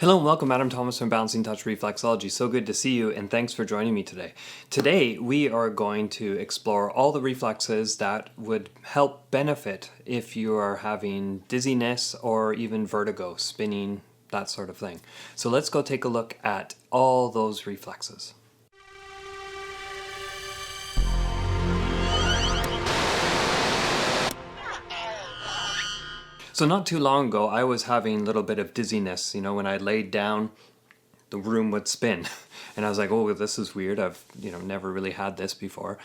Hello and welcome, Adam Thomas from Balancing Touch Reflexology. So good to see you and thanks for joining me today. Today we are going to explore all the reflexes that would help benefit if you are having dizziness or even vertigo, spinning, that sort of thing. So let's go take a look at all those reflexes. So not too long ago, I was having a little bit of dizziness. When I laid down, the room would spin. And I was like, oh, this is weird. I've, never really had this before.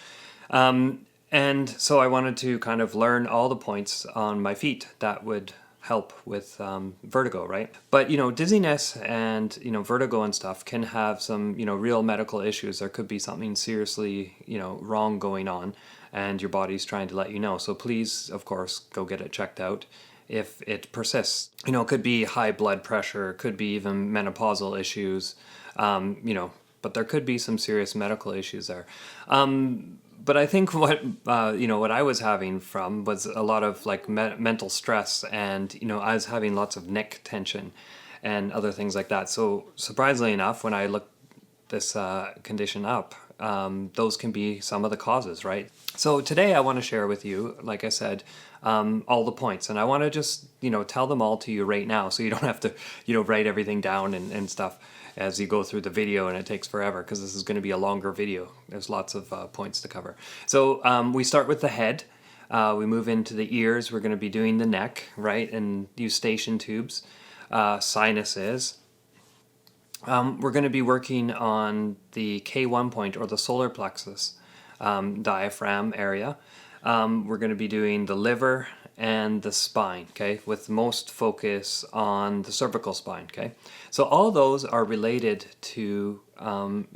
And so I wanted to kind of learn all the points on my feet that would help with vertigo, right? But, dizziness and, vertigo and stuff can have some, real medical issues. There could be something seriously, wrong going on, and your body's trying to let you know. So please, of course, go get it checked out if it persists. It could be high blood pressure, could be even menopausal issues, but there could be some serious medical issues there. But I think what I was having from was a lot of mental stress, and I was having lots of neck tension and other things like that. So surprisingly enough, when I looked this condition up, those can be some of the causes, right? So today I want to share with you, like I said, all the points, and I want to just tell them all to you right now, so you don't have to write everything down and stuff as you go through the video, and it takes forever because this is going to be a longer video. There's lots of points to cover. So we start with the head. We move into the ears. We're going to be doing the neck, right, and Eustachian tubes, sinuses. We're going to be working on the K1 point, or the solar plexus, diaphragm area. We're going to be doing the liver and the spine, okay, with most focus on the cervical spine, okay? So all those are related to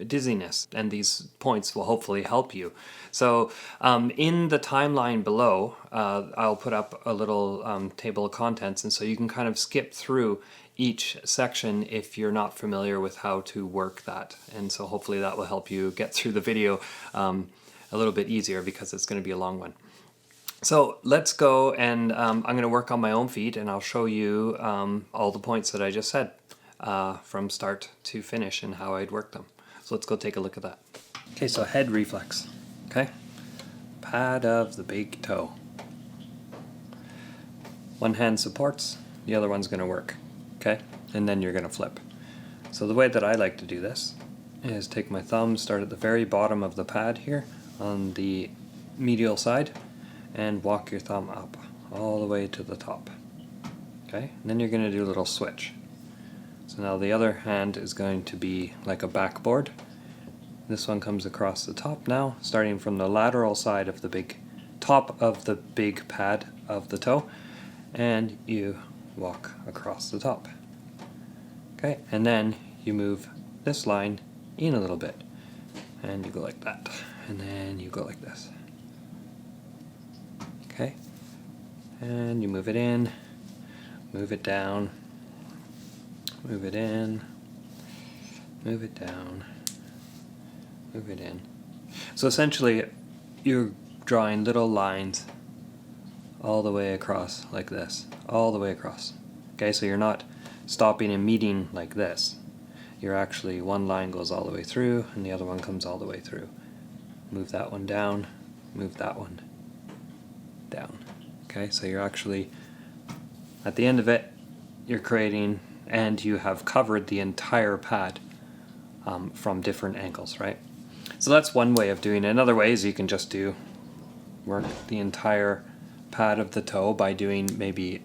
dizziness, and these points will hopefully help you. So in the timeline below, I'll put up a little table of contents, and so you can kind of skip through each section if you're not familiar with how to work that. And so hopefully that will help you get through the video a little bit easier, because it's going to be a long one. So let's go, and I'm going to work on my own feet, and I'll show you all the points that I just said from start to finish and how I'd work them. So let's go take a look at that. Okay, so head reflex. Okay, pad of the big toe. One hand supports, the other one's going to work. Okay, and then you're going to flip. So the way that I like to do this is take my thumb, start at the very bottom of the pad here on the medial side, and walk your thumb up all the way to the top. Okay, and then you're going to do a little switch. So now the other hand is going to be like a backboard. This one comes across the top now, starting from the lateral side of the big top of the big pad of the toe, and you walk across the top. Okay, and then you move this line in a little bit, and you go like that, and then you go like this. Okay, and you move it in, move it down, move it in, move it down, move it in. So essentially you're drawing little lines all the way across like this, all the way across. Okay, so you're not stopping and meeting like this. You're actually, one line goes all the way through and the other one comes all the way through. Move that one down, move that one down. Okay, so you're actually, at the end of it, you're creating, and you have covered the entire pad from different angles, right? So that's one way of doing it. Another way is you can just work the entire pad of the toe by doing maybe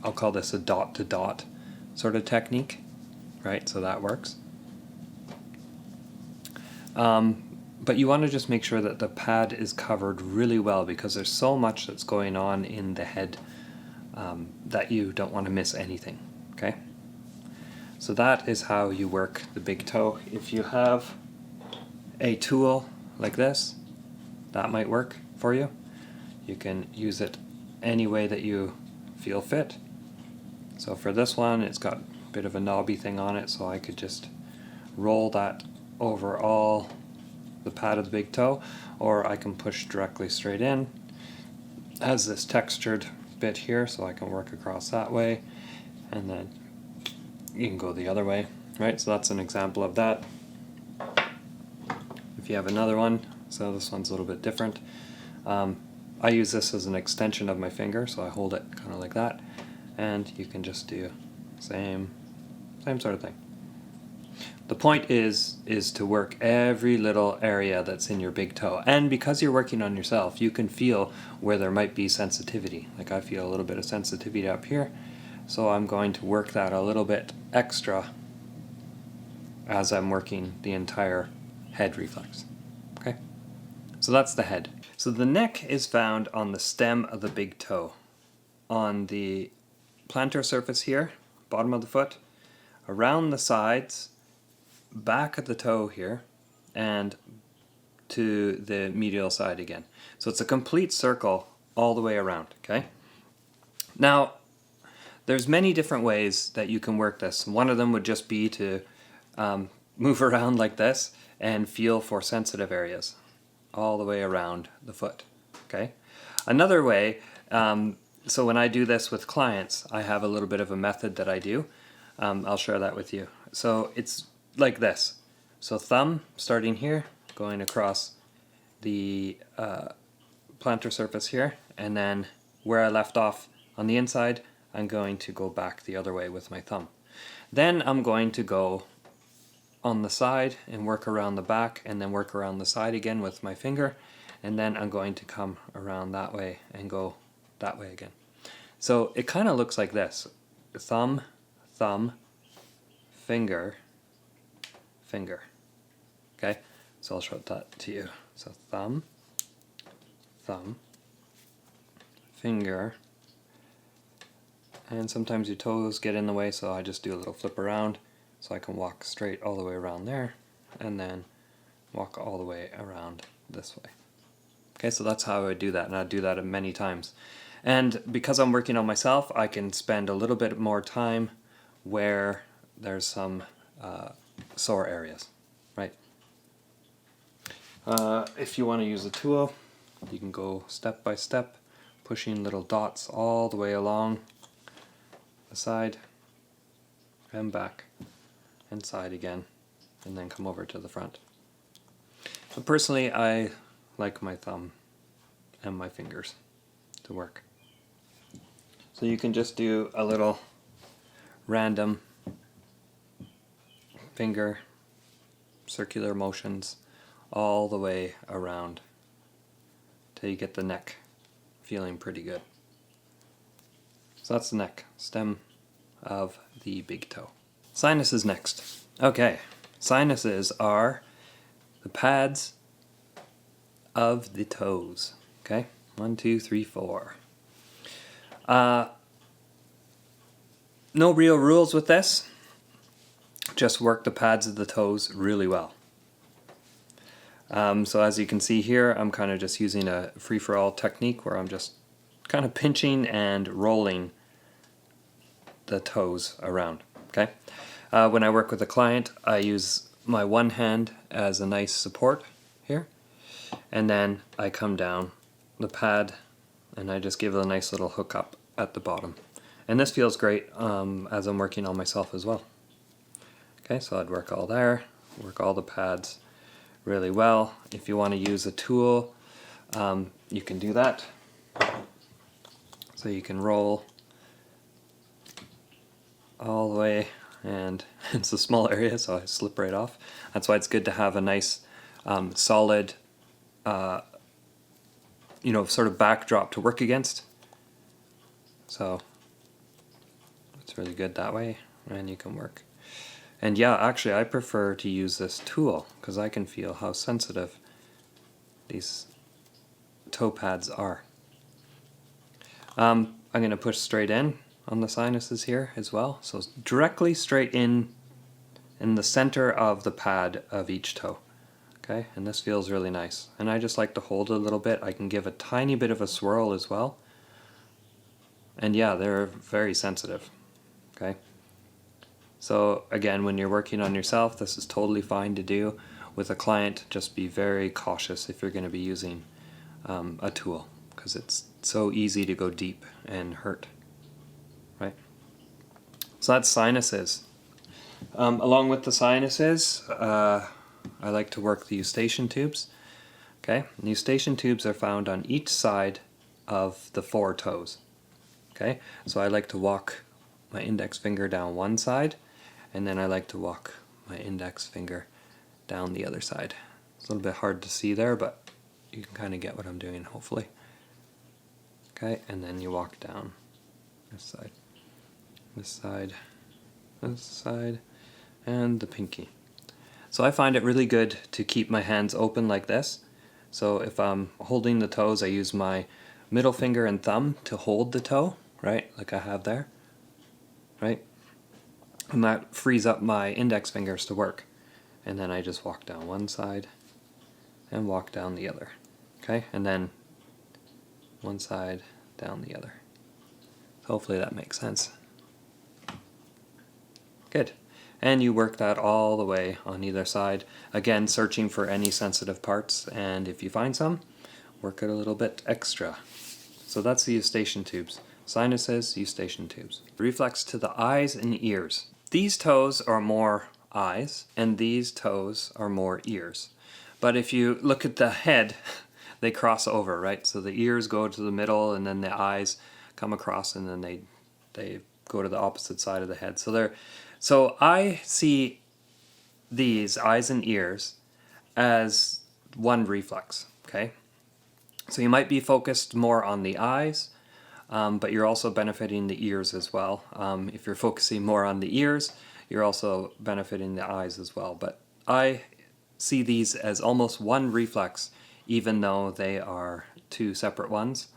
I'll call this a dot to dot sort of technique, right? So that works. But you want to just make sure that the pad is covered really well, because there's so much that's going on in the head that you don't want to miss anything, okay? So that is how you work the big toe. If you have a tool like this, that might work for you. You can use it any way that you feel fit. So for this one, it's got a bit of a knobby thing on it, so I could just roll that over all the pad of the big toe, or I can push directly straight in. It has this textured bit here, so I can work across that way, and then you can go the other way, right? So that's an example of that. If you have another one, so this one's a little bit different. I use this as an extension of my finger, so I hold it kind of like that, and you can just do same sort of thing. The point is to work every little area that's in your big toe, and because you're working on yourself, you can feel where there might be sensitivity. Like I feel a little bit of sensitivity up here, so I'm going to work that a little bit extra as I'm working the entire head reflex. Okay, so that's the head. So the neck is found on the stem of the big toe, on the plantar surface here, bottom of the foot, around the sides, back of the toe here, and to the medial side again. So it's a complete circle all the way around, okay? Now, there's many different ways that you can work this. One of them would just be to move around like this and feel for sensitive areas all the way around the foot, okay? Another way, so when I do this with clients, I have a little bit of a method that I do. I'll share that with you. So it's like this. So thumb starting here, going across the plantar surface here, and then where I left off on the inside, I'm going to go back the other way with my thumb. Then I'm going to go on the side and work around the back, and then work around the side again with my finger, and then I'm going to come around that way and go that way again. So it kind of looks like this. Thumb, thumb, finger, finger. Okay, so I'll show that to you. So thumb, thumb, finger, and sometimes your toes get in the way, so I just do a little flip around so I can walk straight all the way around there, and then walk all the way around this way. Okay, so that's how I would do that, and I do that many times. And because I'm working on myself, I can spend a little bit more time where there's some sore areas, right? If you want to use a tool, you can go step by step, pushing little dots all the way along the side and back and side again, and then come over to the front. But personally, I like my thumb and my fingers to work. So you can just do a little random finger circular motions all the way around till you get the neck feeling pretty good. So that's the neck, stem of the big toe. Sinuses next. Okay, sinuses are the pads of the toes. Okay, 1, 2, 3, 4. No real rules with this. Just work the pads of the toes really well. So as you can see here, I'm kind of just using a free-for-all technique where I'm just kind of pinching and rolling the toes around. Okay. When I work with a client, I use my one hand as a nice support here, and then I come down the pad and I just give it a nice little hook up at the bottom. And this feels great as I'm working on myself as well. Okay, so I'd work all there, work all the pads really well. If you want to use a tool, you can do that. So you can roll all the way, and it's a small area, so I slip right off. That's why it's good to have a nice solid sort of backdrop to work against. So it's really good that way, and you can work. And yeah, actually I prefer to use this tool because I can feel how sensitive these toe pads are. I'm going to push straight in on the sinuses here as well. So directly straight in the center of the pad of each toe. Okay, and this feels really nice. And I just like to hold it a little bit. I can give a tiny bit of a swirl as well. And yeah, they're very sensitive. Okay. So again, when you're working on yourself, this is totally fine to do. With a client, just be very cautious if you're going to be using a tool, because it's so easy to go deep and hurt. Right? So that's sinuses. Along with the sinuses, I like to work the Eustachian tubes. Okay, and Eustachian tubes are found on each side of the 4 toes. Okay, so I like to walk my index finger down one side, and then I like to walk my index finger down the other side. It's a little bit hard to see there, but you can kind of get what I'm doing, hopefully. Okay, and then you walk down this side, this side, this side, and the pinky. So I find it really good to keep my hands open like this. So if I'm holding the toes, I use my middle finger and thumb to hold the toe, right, like I have there, right? And that frees up my index fingers to work. And then I just walk down one side and walk down the other. Okay, and then one side, down the other. Hopefully that makes sense. Good. And you work that all the way on either side. Again, searching for any sensitive parts, and if you find some, work it a little bit extra. So that's the Eustachian tubes. Sinuses, Eustachian tubes. Reflex to the eyes and ears. These toes are more eyes, and these toes are more ears. But if you look at the head, they cross over, right? So the ears go to the middle, and then the eyes come across, and then they go to the opposite side of the head. So I see these eyes and ears as one reflex, okay? So you might be focused more on the eyes, but you're also benefiting the ears as well. If you're focusing more on the ears, you're also benefiting the eyes as well. But I see these as almost one reflex, even though they are 2 separate ones.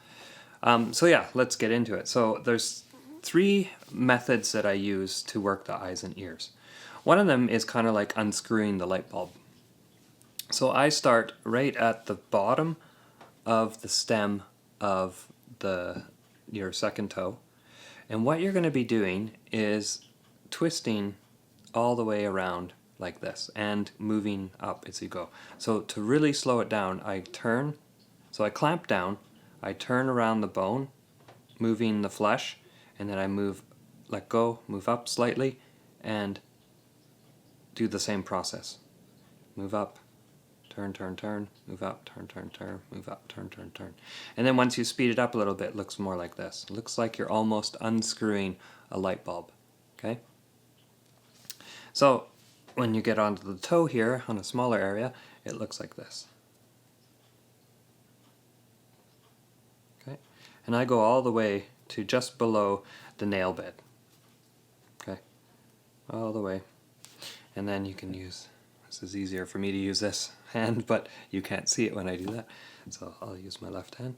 So yeah, let's get into it. So there's 3 methods that I use to work the eyes and ears. One of them is kind of like unscrewing the light bulb. So I start right at the bottom of the stem of your second toe, and what you're going to be doing is twisting all the way around like this and moving up as you go. So to really slow it down, I clamp down, I turn around the bone, moving the flesh, and then I let go, move up slightly, and do the same process. Move up, turn, turn, turn, move up, turn, turn, turn, move up, turn, turn, turn. And then once you speed it up a little bit, it looks more like this. It looks like you're almost unscrewing a light bulb, okay? So when you get onto the toe here, on a smaller area, it looks like this. Okay? And I go all the way to just below the nail bed. Okay? All the way. And then you can use, this is easier for me to use this hand, but you can't see it when I do that, so I'll use my left hand.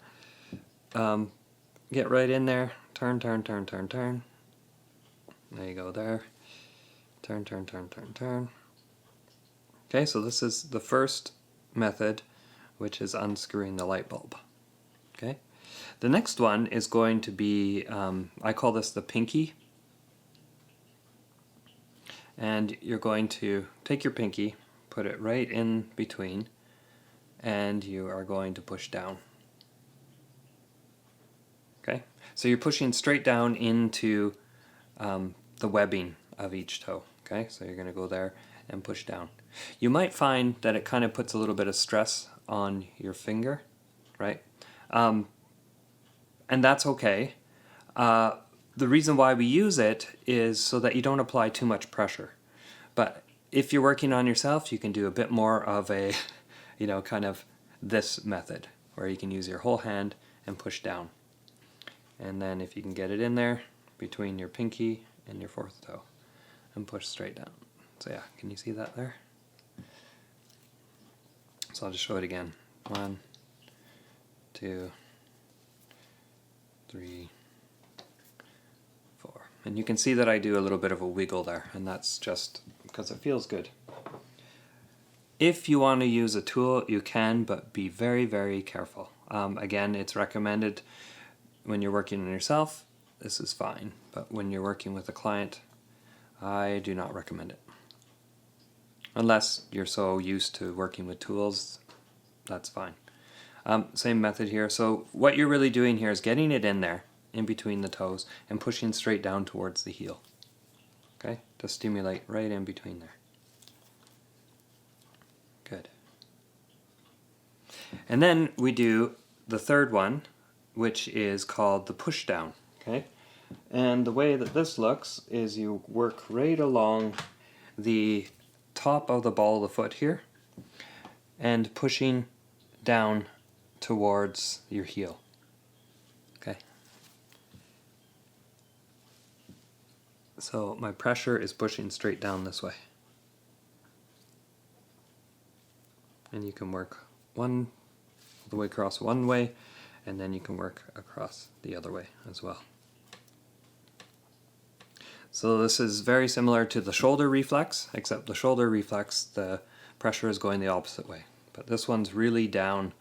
Get right in there, turn, turn, turn, turn, turn. There you go there. Turn, turn, turn, turn, turn. Okay, so this is the first method, which is unscrewing the light bulb. Okay, the next one is going to be, I call this the pinky. And you're going to take your pinky, put it right in between, and you are going to push down. Okay, so you're pushing straight down into the webbing of each toe. Okay, so you're going to go there and push down. You might find that it kind of puts a little bit of stress on your finger, right? And that's okay. The reason why we use it is so that you don't apply too much pressure. But if you're working on yourself, you can do a bit more of a, kind of this method, where you can use your whole hand and push down. And then if you can get it in there between your pinky and your 4th toe, and push straight down. So yeah, can you see that there? So I'll just show it again. 1, 2, 3, 4. And you can see that I do a little bit of a wiggle there, and that's just because it feels good. If you want to use a tool, you can, but be very, very careful. Again, it's recommended when you're working on yourself, this is fine. But when you're working with a client, I do not recommend it. Unless you're so used to working with tools, that's fine. Same method here. So what you're really doing here is getting it in there, in between the toes, and pushing straight down towards the heel. Okay? to stimulate right in between there. Good. And then we do the third one, which is called the push down. Okay? And the way that this looks is you work right along the top of the ball of the foot here and pushing down towards your heel. Okay? So my pressure is pushing straight down this way. And you can work all the way across one way, and then you can work across the other way as well. So this is very similar to the shoulder reflex, except the shoulder reflex, the pressure is going the opposite way. But this one's really down,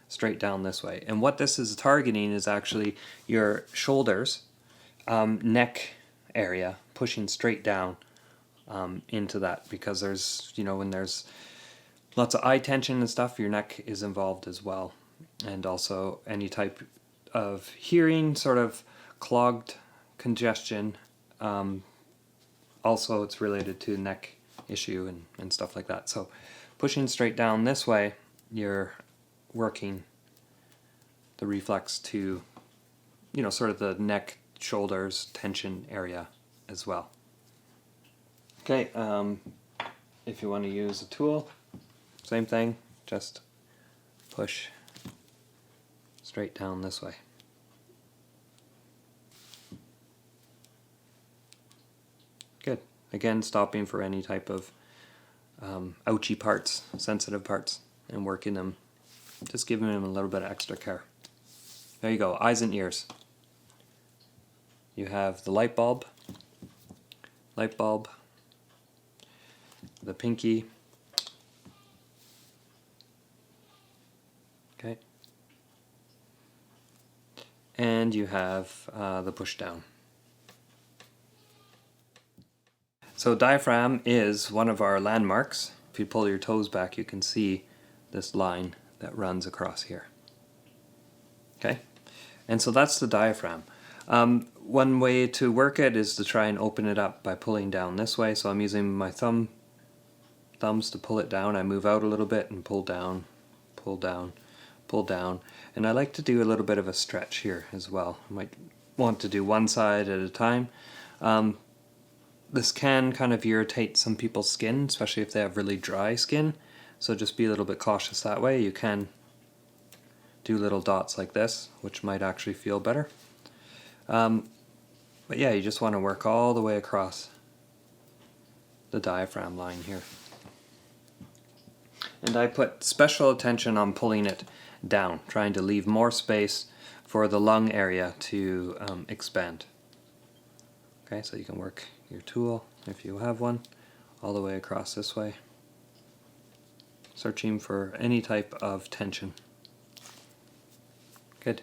straight down this way. And what this is targeting is actually your shoulders, neck area, pushing straight down into that, because there's, when there's lots of eye tension and stuff, your neck is involved as well. And also any type of hearing, sort of clogged congestion. Also, it's related to neck issue and stuff like that. So pushing straight down this way, you're working the reflex to, sort of the neck, shoulders, tension area as well. Okay, if you want to use a tool, same thing, just push straight down this way. Good. Again, stopping for any type of ouchy parts, sensitive parts, and working them, just giving them a little bit of extra care. There you go, eyes and ears. You have the light bulb, the pinky, okay, and you have the push down. So diaphragm is one of our landmarks. If you pull your toes back, you can see this line that runs across here. Okay, and so that's the diaphragm. One way to work it is to try and open it up by pulling down this way. So I'm using my thumbs to pull it down. I move out a little bit and pull down, pull down, pull down. And I like to do a little bit of a stretch here as well. I might want to do one side at a time. This can kind of irritate some people's skin, especially if they have really dry skin. So just be a little bit cautious that way. You can do little dots like this, which might actually feel better. But yeah, you just want to work all the way across the diaphragm line here. And I put special attention on pulling it down, trying to leave more space for the lung area to expand. Okay, so you can work your tool, if you have one, all the way across this way, searching for any type of tension. Good.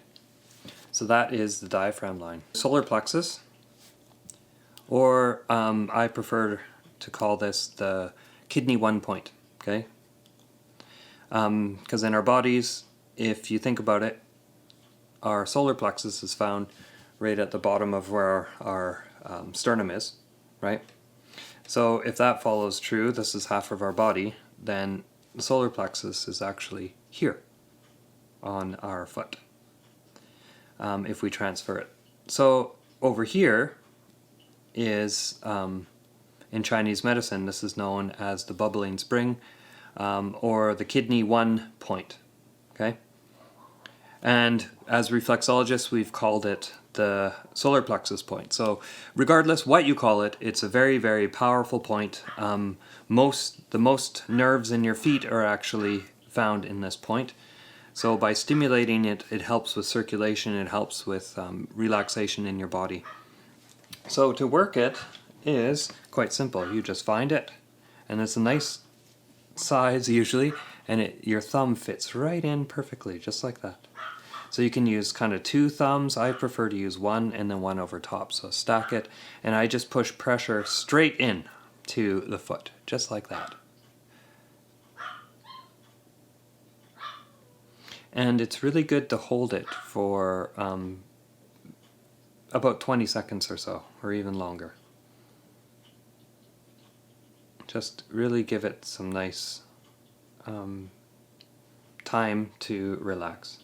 So that is the diaphragm line. Solar plexus, or I prefer to call this the kidney 1 point, okay? Because in our bodies, if you think about it, our solar plexus is found right at the bottom of where our sternum is, right? So if that follows true, this is half of our body, then the solar plexus is actually here on our foot, if we transfer it. So over here is, in Chinese medicine, this is known as the bubbling spring, or the kidney 1 point, okay? And as reflexologists, we've called it the solar plexus point. So regardless what you call it, it's a very, very powerful point. The most nerves in your feet are actually found in this point. So by stimulating it, it helps with circulation, it helps with relaxation in your body. So to work it is quite simple. You just find it, and it's a nice size usually, and your thumb fits right in perfectly, just like that. So you can use kind of 2 thumbs. I prefer to use 1 and then 1 over top. So stack it, and I just push pressure straight in to the foot, just like that. And it's really good to hold it for about 20 seconds or so, or even longer. just really give it some nice time to relax.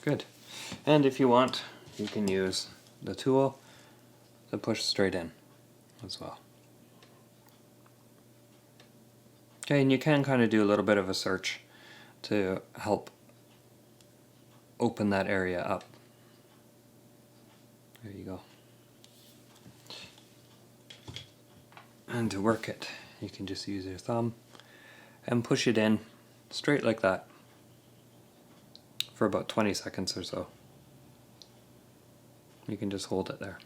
Good. And if you want, you can use the tool to push straight in as well. Okay, and you can kind of do a little bit of a search to help open that area up. There you go. And to work it, you can just use your thumb and push it in straight like that for about 20 seconds or so. You can just hold it there.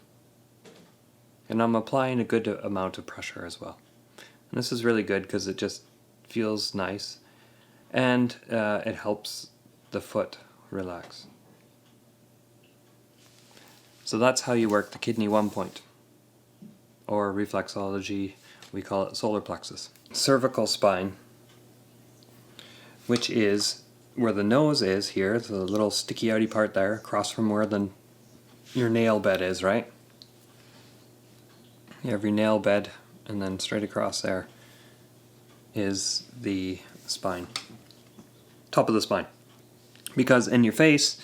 And I'm applying a good amount of pressure as well. And this is really good because it just feels nice, and it helps the foot relax. So that's how you work the kidney 1 point, or reflexology, we call it solar plexus. Cervical spine, which is where the nose is here, the little sticky outy part there, across from where your nail bed is, right? You have your nail bed, and then straight across there is the spine, top of the spine. Because in your face,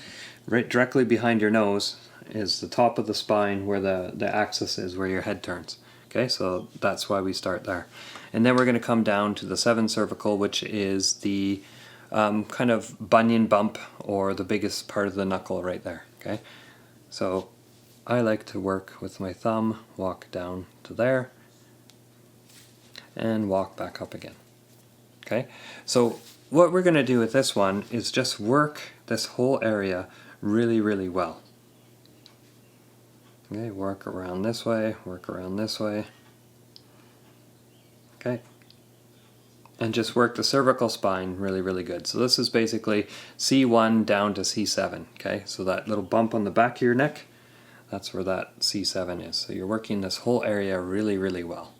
right directly behind your nose, is the top of the spine where the axis is, where your head turns. Okay, so that's why we start there. And then we're going to come down to the 7 cervical, which is the kind of bunion bump, or the biggest part of the knuckle right there. Okay, so I like to work with my thumb, walk down to there, and walk back up again. Okay, so what we're going to do with this one is just work this whole area really, really well. Okay, work around this way, work around this way. Okay, and just work the cervical spine really, really good. So this is basically C1 down to C7. Okay, so that little bump on the back of your neck, that's where that C7 is. So you're working this whole area really, really well.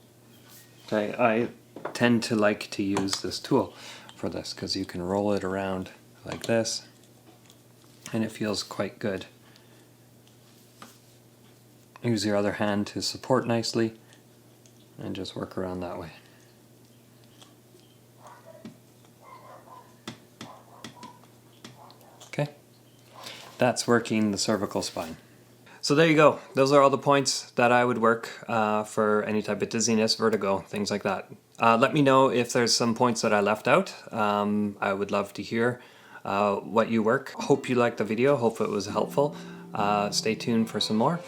Okay, I tend to like to use this tool for this because you can roll it around like this, and it feels quite good. Use your other hand to support nicely, and just work around that way. Okay, that's working the cervical spine. So there you go. Those are all the points that I would work for any type of dizziness, vertigo, things like that. Let me know if there's some points that I left out. I would love to hear what you work. Hope you liked the video. Hope it was helpful. Stay tuned for some more.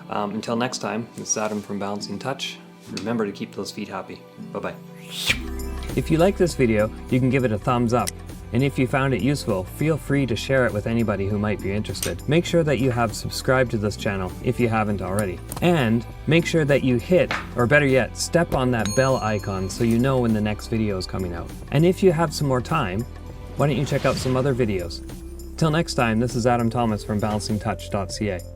Until next time, this is Adam from Balancing Touch. Remember to keep those feet happy. Bye-bye. If you like this video, you can give it a thumbs up. And if you found it useful, feel free to share it with anybody who might be interested. Make sure that you have subscribed to this channel if you haven't already. And make sure that you hit, or better yet, step on that bell icon so you know when the next video is coming out. And if you have some more time, why don't you check out some other videos? Till next time, this is Adam Thomas from balancingtouch.ca.